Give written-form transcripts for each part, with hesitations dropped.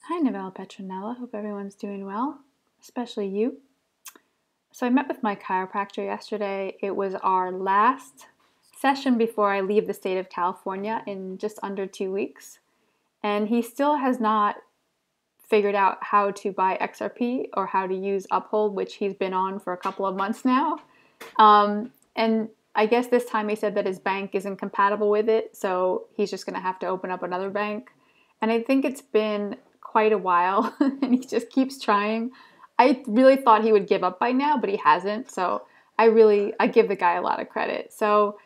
Hi, Novella Petronella. Hope everyone's doing well, especially you. So I met with my chiropractor yesterday. It was our last session before I leave the state of California in just under 2 weeks. And he still has not figured out how to buy XRP or how to use Uphold, which he's been on for a couple of months now. And I guess this time he said that his bank isn't compatible with it, so he's just going to have to open up another bank. And I think it's been quite a while, and he just keeps trying. I really thought he would give up by now, but he hasn't. So I give the guy a lot of credit. So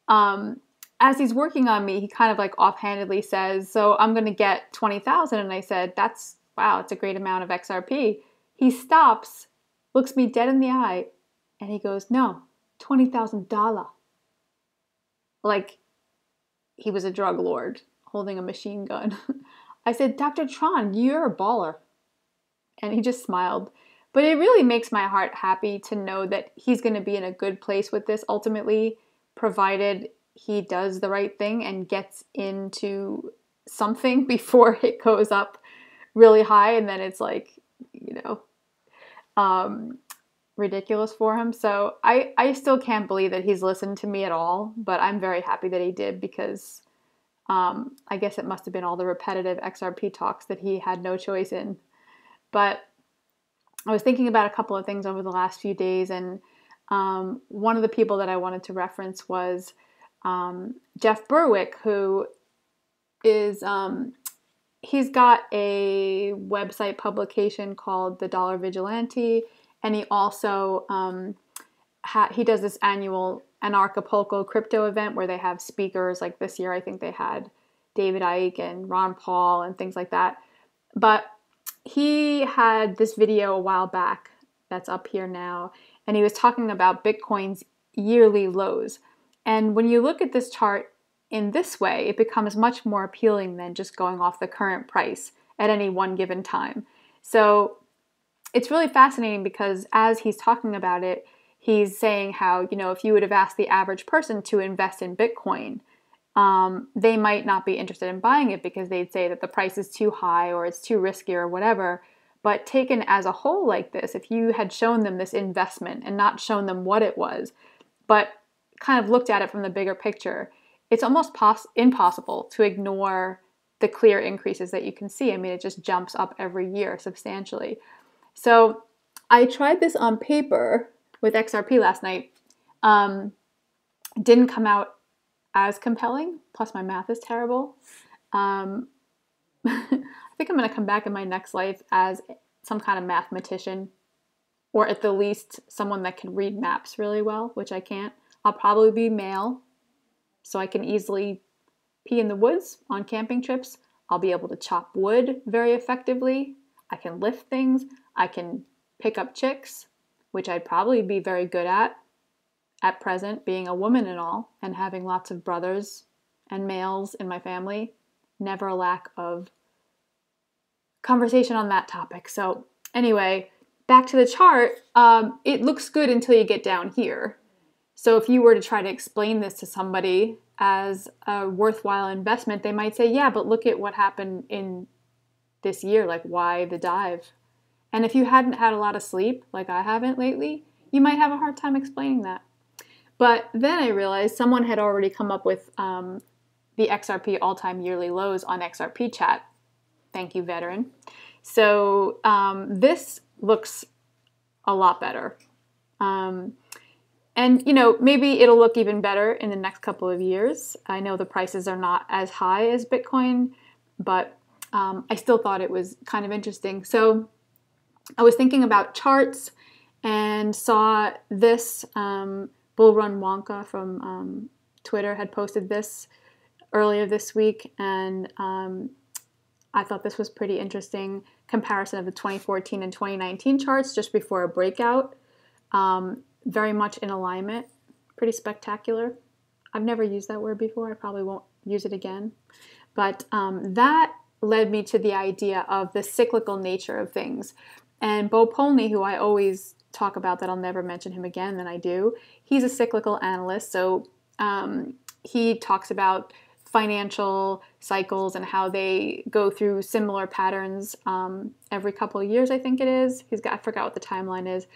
as he's working on me, he kind of like offhandedly says, "So I'm going to get 20,000." And I said, wow, it's a great amount of XRP. He stops, looks me dead in the eye, and he goes, "No, $20,000. Like he was a drug lord holding a machine gun. I said, "Dr. Tron, you're a baller." And he just smiled. But it really makes my heart happy to know that he's going to be in a good place with this ultimately, provided he does the right thing and gets into something before it goes up really high and then it's like, ridiculous for him. So I still can't believe that he's listened to me at all, but I'm very happy that he did because I guess it must have been all the repetitive XRP talks that he had no choice in. But I was thinking about a couple of things over the last few days, and one of the people that I wanted to reference was Jeff Berwick, who is, he's got a website publication called The Dollar Vigilante, and he also, he does this annual Anarchapulco crypto event where they have speakers. Like this year, I think they had David Icke and Ron Paul and things like that. But he had this video a while back that's up here now, and he was talking about Bitcoin's yearly lows. And when you look at this chart in this way, it becomes much more appealing than just going off the current price at any one given time. So it's really fascinating because as he's talking about it, he's saying how, if you would have asked the average person to invest in Bitcoin, they might not be interested in buying it because they'd say that the price is too high or it's too risky or whatever. But taken as a whole like this, if you had shown them this investment and not shown them what it was, but kind of looked at it from the bigger picture, it's almost impossible to ignore the clear increases that you can see. I mean, it just jumps up every year substantially. So I tried this on paper with XRP last night. Didn't come out as compelling, plus my math is terrible. I think I'm going to come back in my next life as some kind of mathematician, or at the least someone that can read maps really well, which I can't. I'll probably be male, so I can easily pee in the woods on camping trips. I'll be able to chop wood very effectively. I can lift things. I can pick up chicks, which I'd probably be very good at present, being a woman and all, and having lots of brothers and males in my family. Never a lack of conversation on that topic. So anyway, back to the chart. It looks good until you get down here. So if you were to try to explain this to somebody as a worthwhile investment, they might say, yeah, but look at what happened in this year. Like, why the dive? And if you hadn't had a lot of sleep, like I haven't lately, you might have a hard time explaining that. But then I realized someone had already come up with the XRP all-time yearly lows on XRP chat. Thank you, veteran. So this looks a lot better. And, maybe it'll look even better in the next couple of years. I know the prices are not as high as Bitcoin, but I still thought it was kind of interesting. So I was thinking about charts and saw this. Bull Run Wonka from Twitter had posted this earlier this week, and I thought this was pretty interesting comparison of the 2014 and 2019 charts just before a breakout. Very much in alignment, pretty spectacular. I've never used that word before. I probably won't use it again. But that led me to the idea of the cyclical nature of things. And Bo Polney, who I always talk about that I'll never mention him again, then I do. He's a cyclical analyst, so he talks about financial cycles and how they go through similar patterns every couple of years, I think it is. I forgot what the timeline is.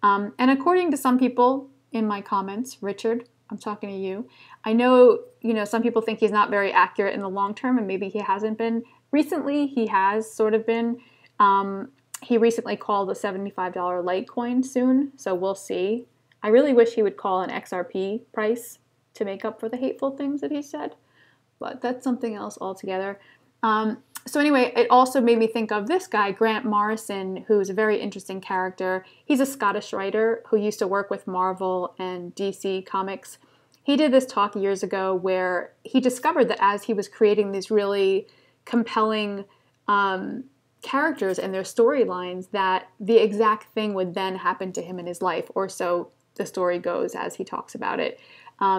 And according to some people in my comments, Richard, I'm talking to you, I know, some people think he's not very accurate in the long term, and maybe he hasn't been. Recently, he has sort of been. He recently called a $75 Litecoin soon, so we'll see. I really wish he would call an XRP price to make up for the hateful things that he said, but that's something else altogether. So anyway, it also made me think of this guy, Grant Morrison, who's a very interesting character. He's a Scottish writer who used to work with Marvel and DC Comics. He did this talk years ago where he discovered that as he was creating these really compelling characters and their storylines, that the exact thing would then happen to him in his life, or so the story goes as he talks about it.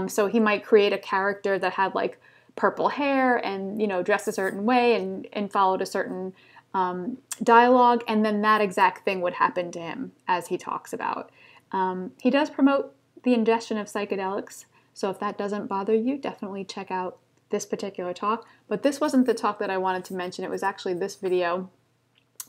So he might create a character that had like purple hair and, dressed a certain way and followed a certain dialogue, and then that exact thing would happen to him as he talks about. He does promote the ingestion of psychedelics, so if that doesn't bother you, definitely check out this particular talk. But this wasn't the talk that I wanted to mention. It was actually this video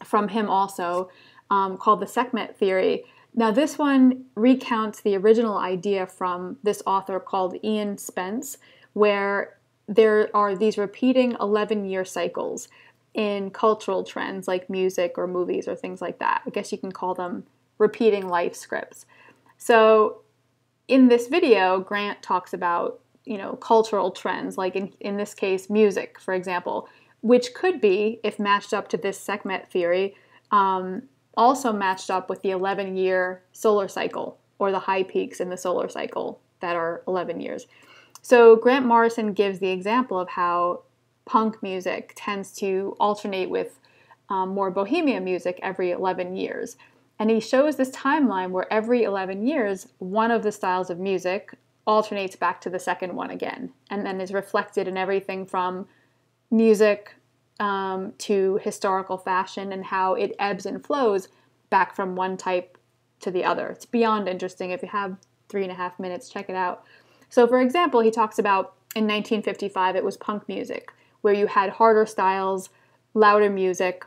from him also called the Sekhmet theory. Now this one recounts the original idea from this author called Ian Spence, where there are these repeating 11-year cycles in cultural trends like music or movies or things like that. I guess you can call them repeating life scripts. So in this video, Grant talks about, cultural trends, like in this case, music, for example, which could be, if matched up to this Sekhmet theory, also matched up with the 11-year solar cycle, or the high peaks in the solar cycle that are 11 years. So Grant Morrison gives the example of how punk music tends to alternate with more bohemian music every 11 years. And he shows this timeline where every 11 years, one of the styles of music alternates back to the second one again, and then is reflected in everything from music to historical fashion and how it ebbs and flows back from one type to the other. It's beyond interesting. If you have 3.5 minutes, check it out. So for example, he talks about in 1955, it was punk music, where you had harder styles, louder music.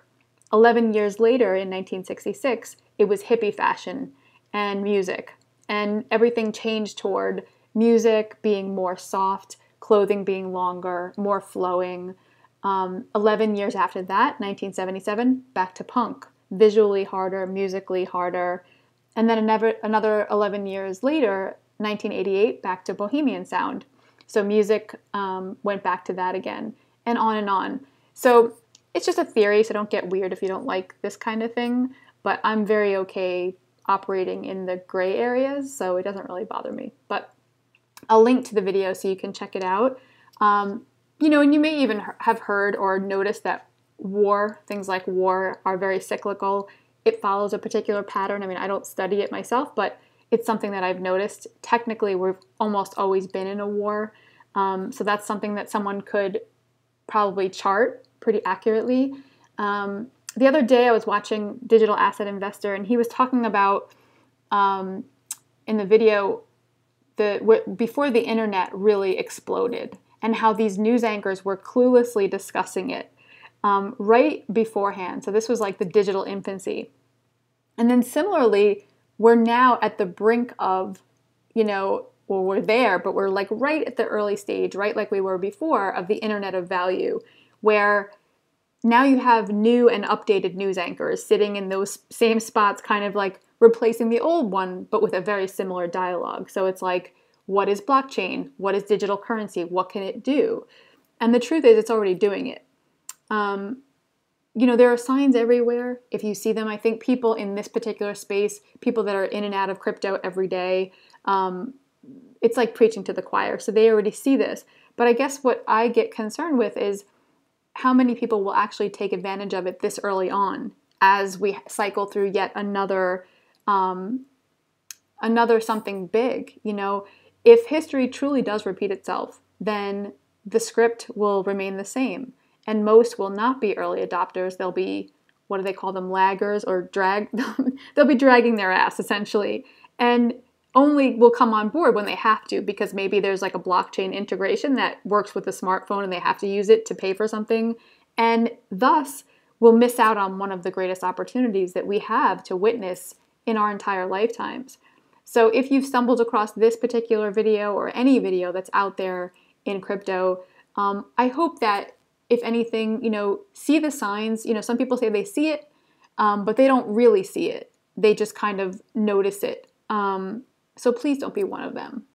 11 years later, in 1966, it was hippie fashion and music. And everything changed toward music being more soft, clothing being longer, more flowing. 11 years after that, 1977, back to punk. Visually harder, musically harder. And then another 11 years later, 1988, back to bohemian sound. So music went back to that again, and on and on. So it's just a theory, so don't get weird if you don't like this kind of thing. But I'm very okay operating in the gray areas, so it doesn't really bother me. But I'll link to the video so you can check it out. And you may even have heard or noticed that things like war are very cyclical. It follows a particular pattern. I mean, I don't study it myself, but it's something that I've noticed. Technically, we've almost always been in a war. So that's something that someone could probably chart pretty accurately. The other day I was watching Digital Asset Investor, and he was talking about, in the video, before the internet really exploded, and how these news anchors were cluelessly discussing it right beforehand. So this was like the digital infancy. And then similarly, we're now at the brink of, we're there, but we're like right at the early stage, right like we were before, of the Internet of Value, where now you have new and updated news anchors sitting in those same spots, kind of like replacing the old one, but with a very similar dialogue. So it's like, what is blockchain? What is digital currency? What can it do? And the truth is, it's already doing it. There are signs everywhere. If you see them, I think people in this particular space, people that are in and out of crypto every day, it's like preaching to the choir. So they already see this. But I guess what I get concerned with is how many people will actually take advantage of it this early on as we cycle through yet another something big. If history truly does repeat itself, then the script will remain the same. And most will not be early adopters. They'll be, what do they call them, laggers or they'll be dragging their ass, essentially. And only will come on board when they have to, because maybe there's like a blockchain integration that works with the smartphone and they have to use it to pay for something, and thus will miss out on one of the greatest opportunities that we have to witness in our entire lifetimes. So if you've stumbled across this particular video or any video that's out there in crypto, I hope that, if anything, see the signs. Some people say they see it, but they don't really see it. They just kind of notice it. So please don't be one of them.